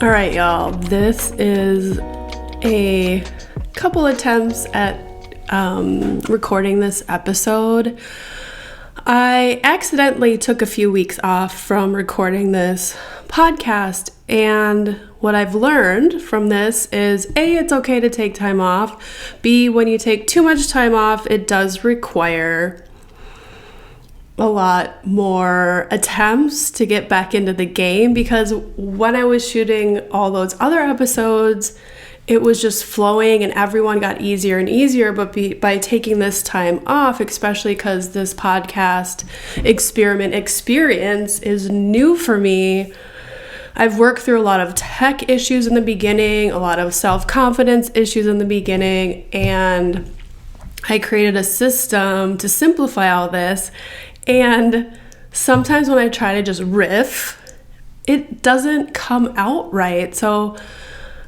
All right, y'all. This is a couple attempts at recording this episode. I accidentally took a few weeks off from recording this podcast, and what I've learned from this is A, it's okay to take time off. B, when you take too much time off, it does require a lot more attempts to get back into the game, because when I was shooting all those other episodes, it was just flowing and everyone got easier and easier. But by taking this time off, especially because this podcast experience is new for me, I've worked through a lot of tech issues in the beginning, a lot of self-confidence issues in the beginning, and I created a system to simplify all this. And sometimes when I try to just riff, it doesn't come out right. So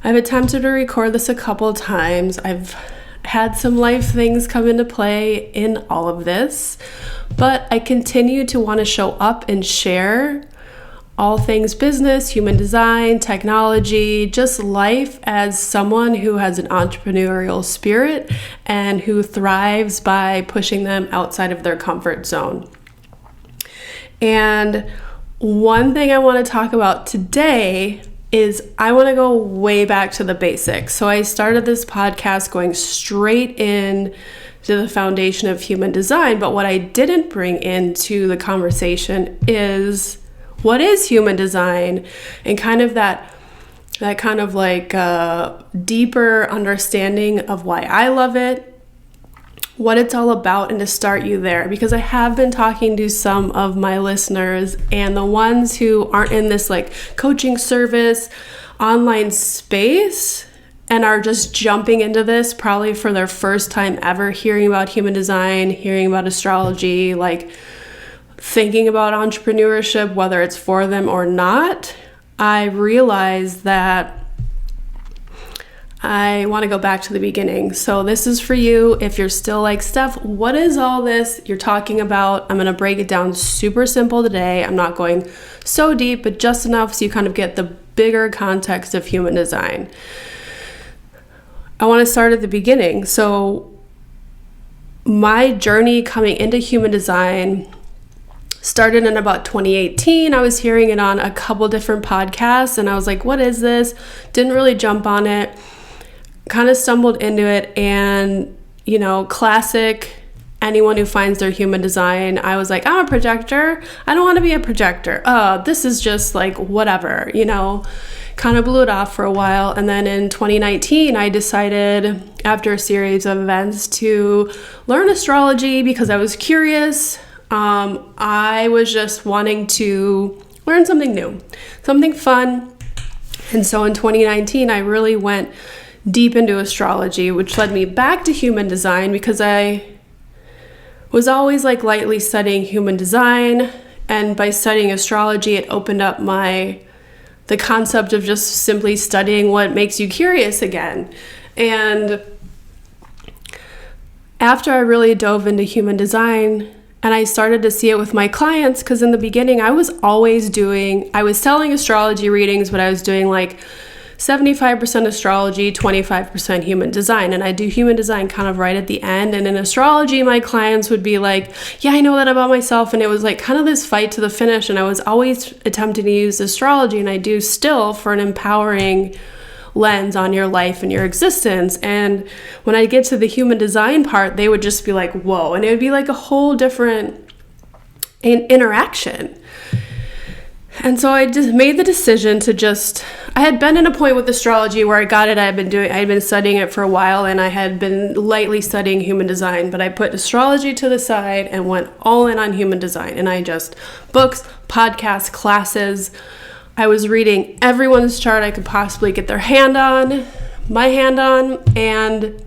I've attempted to record this a couple times. I've had some life things come into play in all of this, but I continue to want to show up and share all things business, human design, technology, just life as someone who has an entrepreneurial spirit and who thrives by pushing them outside of their comfort zone. And one thing I want to talk about today is I want to go way back to the basics. So I started this podcast going straight in to the foundation of human design, but what I didn't bring into the conversation is what is human design, and kind of that kind of like deeper understanding of why I love it, what it's all about, and to start you there, because I have been talking to some of my listeners, and the ones who aren't in this like coaching service online space and are just jumping into this probably for their first time ever hearing about human design, hearing about astrology, like thinking about entrepreneurship, whether it's for them or not. I realize that I want to go back to the beginning. So this is for you if you're still like, Steph, what is all this you're talking about? I'm going to break it down super simple today. I'm not going so deep, but just enough so you kind of get the bigger context of human design. I want to start at the beginning. So my journey coming into human design started in about 2018. I was hearing it on a couple different podcasts, and I was like, what is this? Didn't really jump on it. Kind of stumbled into it, and classic anyone who finds their human design, I was like, I'm a projector. I don't want to be a projector. This is just like whatever, kind of blew it off for a while. And then in 2019, I decided, after a series of events, to learn astrology because I was curious. I was just wanting to learn something new, something fun. And so in 2019, I really went deep into astrology, which led me back to human design, because I was always like lightly studying human design, and by studying astrology, it opened up the concept of just simply studying what makes you curious again. And after I really dove into human design, and I started to see it with my clients, because in the beginning I was selling astrology readings, but I was doing like 75% astrology, 25% human design. And I do human design kind of right at the end. And in astrology, my clients would be like, yeah, I know that about myself. And it was like kind of this fight to the finish. And I was always attempting to use astrology, and I do still, for an empowering lens on your life and your existence. And when I get to the human design part, they would just be like, whoa. And it would be like a whole different interaction. And so I just made the decision I had been in a point with astrology where I got it. I had been studying it for a while, and I had been lightly studying human design, but I put astrology to the side and went all in on human design. And books, podcasts, classes, I was reading everyone's chart I could possibly get my hand on, and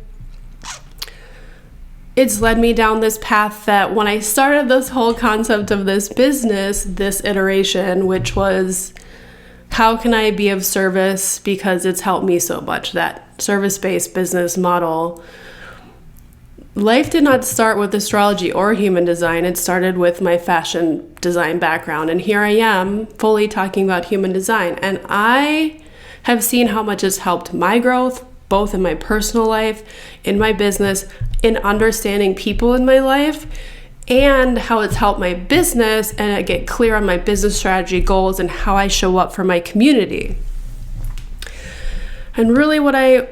it's led me down this path that when I started this whole concept of this business, this iteration, which was, how can I be of service, because it's helped me so much, that service-based business model. Life did not start with astrology or human design. It started with my fashion design background. And here I am fully talking about human design. And I have seen how much it's helped my growth, both in my personal life, in my business, in understanding people in my life, and how it's helped my business, and I get clear on my business strategy, goals, and how I show up for my community. And really what I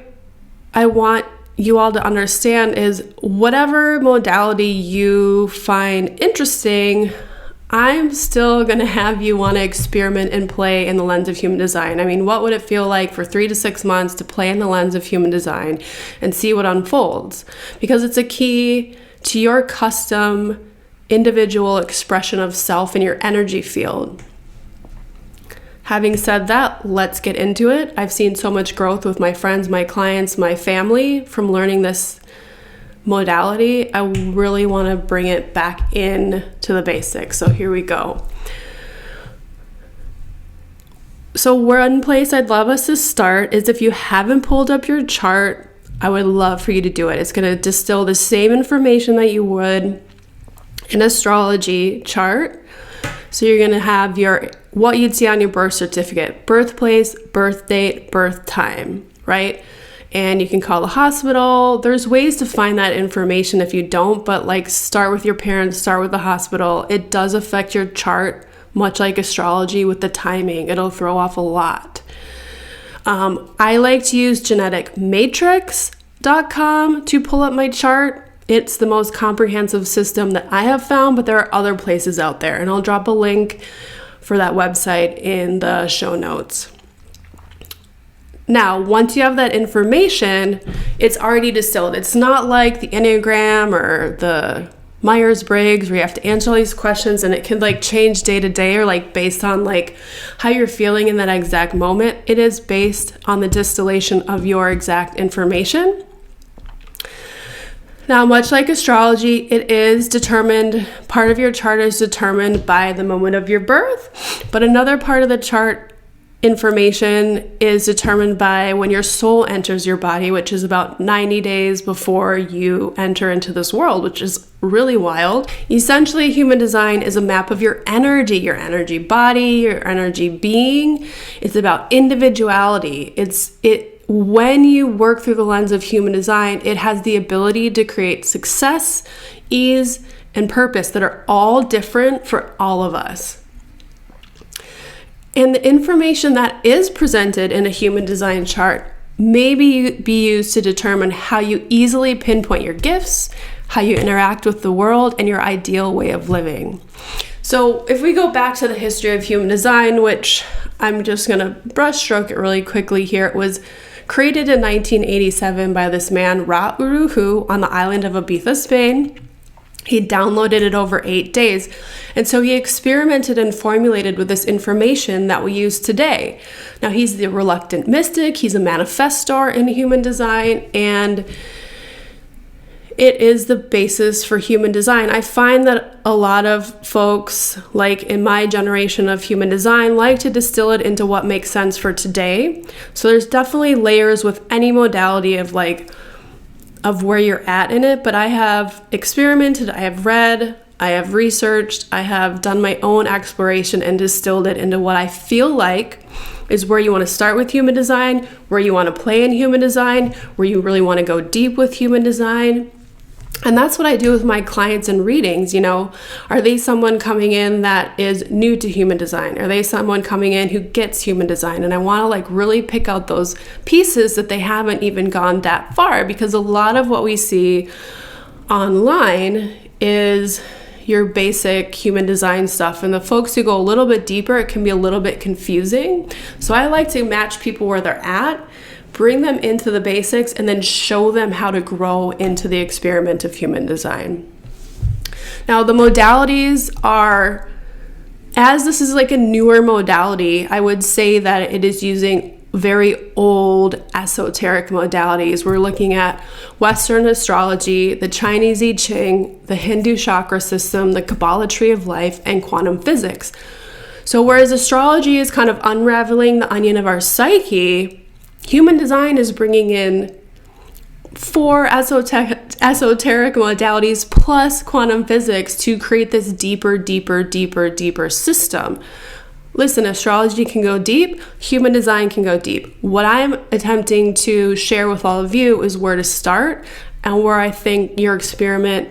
want you all to understand is whatever modality you find interesting, I'm still going to have you want to experiment and play in the lens of human design. I mean, what would it feel like for 3 to 6 months to play in the lens of human design and see what unfolds? Because it's a key to your custom individual expression of self in your energy field. Having said that, let's get into it. I've seen so much growth with my friends, my clients, my family from learning this modality. I really want to bring it back in to the basics. So here we go. So one place I'd love us to start is if you haven't pulled up your chart, I would love for you to do it. It's going to distill the same information that you would an astrology chart. So you're going to have what you'd see on your birth certificate, birthplace, birth date, birth time, right? And you can call the hospital. There's ways to find that information if you don't, but like start with your parents, start with the hospital. It does affect your chart, much like astrology with the timing. It'll throw off a lot. I like to use geneticmatrix.com to pull up my chart. It's the most comprehensive system that I have found, but there are other places out there, and I'll drop a link for that website in the show notes. Now, once you have that information, it's already distilled. It's not like the Enneagram or the Myers-Briggs where you have to answer all these questions and it can like change day to day or like based on like how you're feeling in that exact moment. It is based on the distillation of your exact information. Now, much like astrology, it is determined, part of your chart is determined by the moment of your birth, but another part of the chart information is determined by when your soul enters your body, which is about 90 days before you enter into this world, which is really wild. Essentially, human design is a map of your energy body, your energy being. It's about individuality. When you work through the lens of human design, it has the ability to create success, ease, and purpose that are all different for all of us. And the information that is presented in a human design chart may be used to determine how you easily pinpoint your gifts, how you interact with the world, and your ideal way of living. So if we go back to the history of human design, which I'm just going to brushstroke it really quickly here, it was created in 1987 by this man, Ra Uru Hu, on the island of Ibiza, Spain. He downloaded it over 8 days. And so he experimented and formulated with this information that we use today. Now, he's the reluctant mystic. He's a manifestor in human design, and it is the basis for human design. I find that a lot of folks, like in my generation of human design, like to distill it into what makes sense for today. So there's definitely layers with any modality of where you're at in it, but I have experimented, I have read, I have researched, I have done my own exploration and distilled it into what I feel like is where you want to start with human design, where you want to play in human design, where you really want to go deep with human design. And that's what I do with my clients in readings. Are they someone coming in that is new to human design? Are they someone coming in who gets human design? And I want to really pick out those pieces that they haven't even gone that far, because a lot of what we see online is your basic human design stuff. And the folks who go a little bit deeper, it can be a little bit confusing. So I like to match people where they're at, bring them into the basics, and then show them how to grow into the experiment of human design. Now, the modalities are, as this is like a newer modality, I would say that it is using very old esoteric modalities. We're looking at Western astrology, the Chinese I Ching, the Hindu chakra system, the Kabbalah tree of life, and quantum physics. So whereas astrology is kind of unraveling the onion of our psyche, human design is bringing in 4 esoteric modalities plus quantum physics to create this deeper system. Listen, astrology can go deep, human design can go deep. What I'm attempting to share with all of you is where to start and where I think your experiment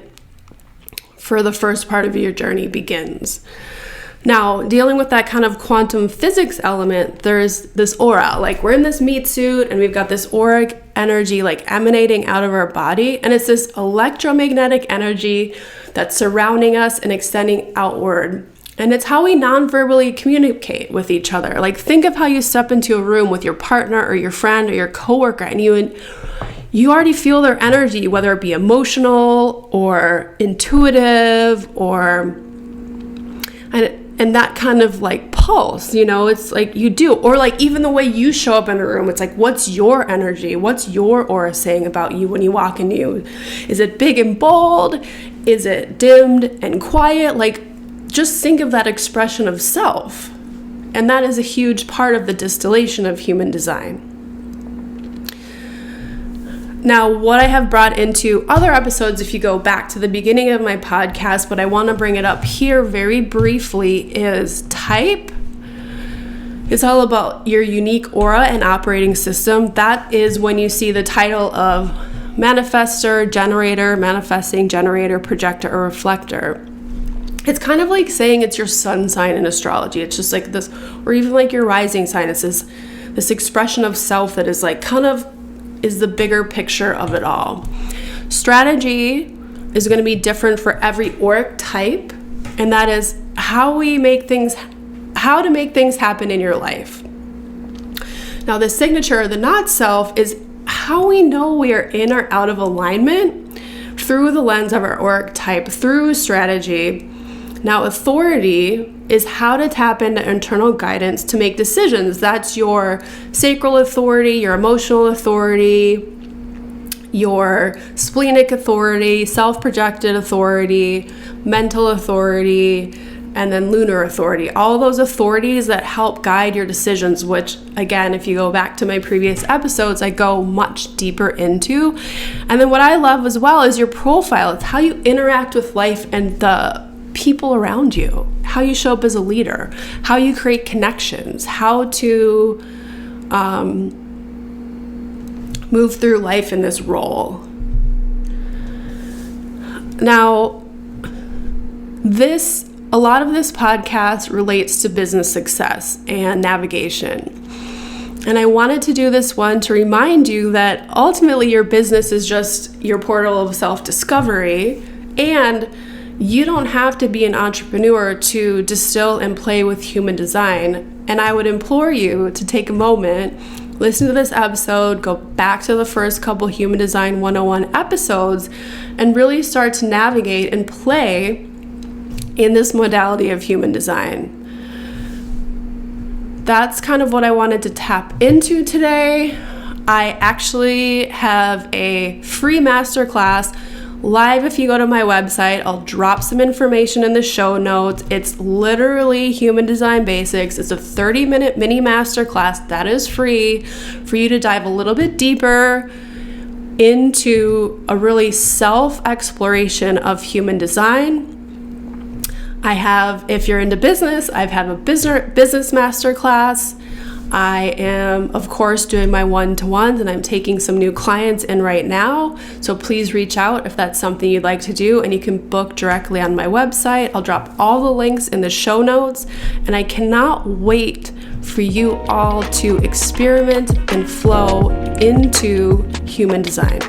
for the first part of your journey begins. Now, dealing with that kind of quantum physics element, there's this aura. Like, we're in this meat suit and we've got this auric energy like emanating out of our body, and it's this electromagnetic energy that's surrounding us and extending outward. And it's how we non-verbally communicate with each other. Like, think of how you step into a room with your partner or your friend or your coworker, and you already feel their energy, whether it be emotional or intuitive or and that kind of like pulse, it's like you do. Or like even the way you show up in a room, it's like, what's your energy? What's your aura saying about you when you walk into you? Is it big and bold? Is it dimmed and quiet? Like, just think of that expression of self. And that is a huge part of the distillation of human design. Now, what I have brought into other episodes, if you go back to the beginning of my podcast, but I want to bring it up here very briefly, is type. It's all about your unique aura and operating system. That is when you see the title of manifestor, generator, manifesting, generator, projector, or reflector. It's kind of like saying it's your sun sign in astrology. It's just like this, or even like your rising sign. It's this expression of self that is like kind of is the bigger picture of it all. Strategy is going to be different for every auric type, and that is how to make things happen in your life. Now, the signature, the not self, is how we know we are in or out of alignment through the lens of our auric type, through strategy. Now, authority is how to tap into internal guidance to make decisions. That's your sacral authority, your emotional authority, your splenic authority, self-projected authority, mental authority, and then lunar authority. All those authorities that help guide your decisions, which, again, if you go back to my previous episodes, I go much deeper into. And then what I love as well is your profile. It's how you interact with life and the people around you, how you show up as a leader, how you create connections, how to move through life in this role. Now, a lot of this podcast relates to business success and navigation. And I wanted to do this one to remind you that ultimately your business is just your portal of self-discovery, and you don't have to be an entrepreneur to distill and play with human design. And I would implore you to take a moment, listen to this episode, go back to the first couple Human Design 101 episodes, and really start to navigate and play in this modality of human design. That's kind of what I wanted to tap into today. I actually have a free masterclass live. If you go to my website, I'll drop some information in the show notes. It's literally human design basics. It's a 30-minute mini masterclass that is free for you to dive a little bit deeper into a really self-exploration of human design. If you're into business, I have a business masterclass. I am, of course, doing my one-to-ones, and I'm taking some new clients in right now. So please reach out if that's something you'd like to do, and you can book directly on my website. I'll drop all the links in the show notes, and I cannot wait for you all to experiment and flow into human design.